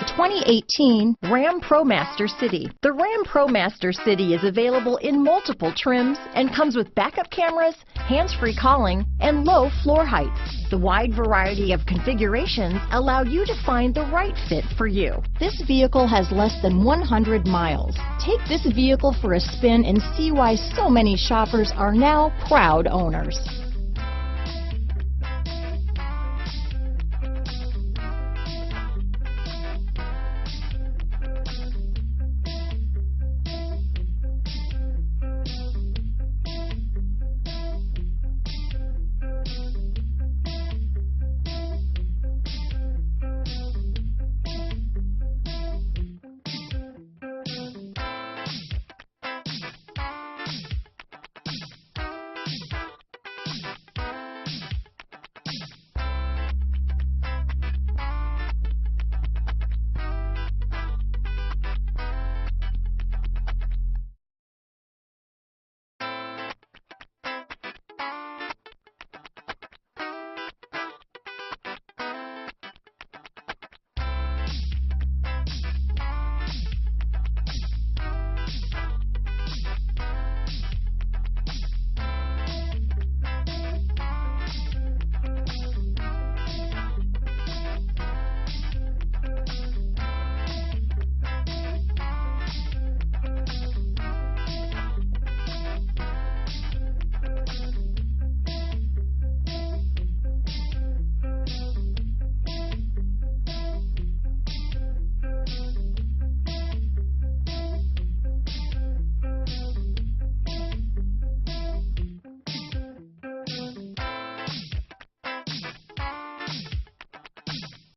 2018 Ram ProMaster City. The Ram ProMaster City is available in multiple trims and comes with backup cameras, hands-free calling, and low floor heights. The wide variety of configurations allow you to find the right fit for you. This vehicle has less than 100 miles. Take this vehicle for a spin and see why so many shoppers are now proud owners.